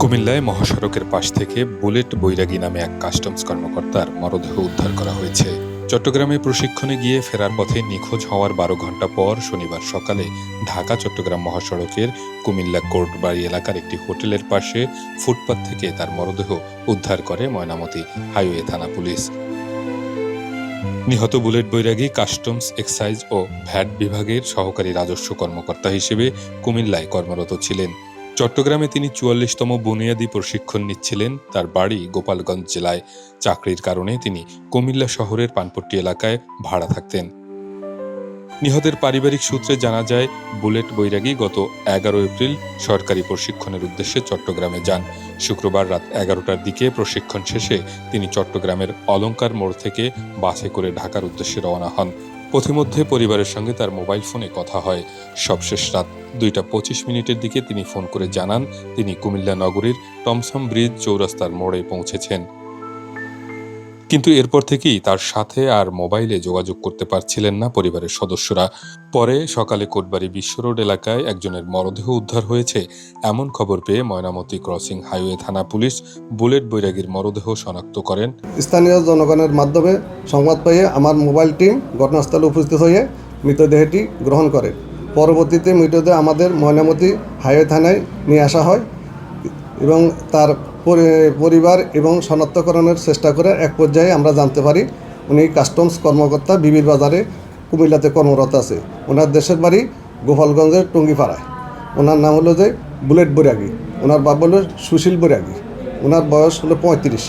কুমিল্লায় মহাসড়কের পাশ থেকে বুলেট বৈরাগী নামে এক কাস্টমস কর্মকর্তার মরদেহ উদ্ধার করা হয়েছে। চট্টগ্রামে প্রশিক্ষণে গিয়ে ফেরার পথে নিখোঁজ হওয়ার ১২ ঘণ্টা পর শনিবার সকালে ঢাকা চট্টগ্রাম মহাসড়কের কুমিল্লা কোর্টবাড়ি এলাকার একটি হোটেলের পাশে ফুটপাত থেকে তার মরদেহ উদ্ধার করে ময়নামতি হাইওয়ে থানা পুলিশ। নিহত বুলেট বৈরাগী কাস্টমস, এক্সাইজ ও ভ্যাট বিভাগের সহকারী রাজস্ব কর্মকর্তা হিসেবে কুমিল্লায় কর্মরত ছিলেন। চট্টগ্রামে তিনি ৪৪তম বুনিয়াদী প্রশিক্ষণ নিচ্ছিলেন। তার বাড়ি গোপালগঞ্জ জেলায়। চাকরির কারণে তিনি কুমিল্লা শহরের পানপট্টি এলাকায় ভাড়া থাকতেন। নিহতের পারিবারিক সূত্রে জানা যায়, বুলেট বৈরাগী গত ১১ এপ্রিল সরকারি প্রশিক্ষণের উদ্দেশ্যে চট্টগ্রামে যান। শুক্রবার রাত ১১টার দিকে প্রশিক্ষণ শেষে তিনি চট্টগ্রামের অলঙ্কার মোড় থেকে বাসে করে ঢাকার উদ্দেশ্যে রওনা হন। পথিমধ্যে পরিবারের সঙ্গে তার মোবাইল ফোনে কথা হয়। সবশেষ রাত ২টা ২৫ দিকে তিনি ফোন করে জানান তিনি কুমিল্লা নগরীর টমসম ব্রিজ চৌরাস্তার মোড়ে পৌঁছেছেন। কিন্তু এরপর থেকেই তার সাথে আর মোবাইলে যোগাযোগ করতে পারছিলেন না পরিবারের সদস্যরা। পরে সকালে কোটবাড়ি বিশ্ব রোড এলাকায় একজনের মরদেহ উদ্ধার হয়েছে এমন খবর পেয়ে ময়নামতি ক্রসিং হাইওয়ে থানা পুলিশ বুলেট বৈরাগীর মরদেহ শনাক্ত করেন। স্থানীয় জনগণের মাধ্যমে সংবাদ পেয়ে আমার মোবাইল টিম ঘটনাস্থলে উপস্থিত হয়ে মৃতদেহটি গ্রহণ করে। পরবর্তীতে মৃতদেহ আমাদের ময়নামতি হাইওয়ে থানায় নিয়ে আসা হয় এবং তার পরিবার এবং শনাক্তকরণের চেষ্টা করে এক পর্যায়ে আমরা জানতে পারি উনি কাস্টমস কর্মকর্তা, বিবির বাজারে কুমিল্লাতে কর্মরত আছে। ওনার দেশের বাড়ি গোপালগঞ্জের টঙ্গিপাড়ায়। ওনার নাম হলো যে বুলেট বৈরাগী। ওনার বাবা হলো সুশীল বৈরাগী। ওনার বয়স হলো ৩৫।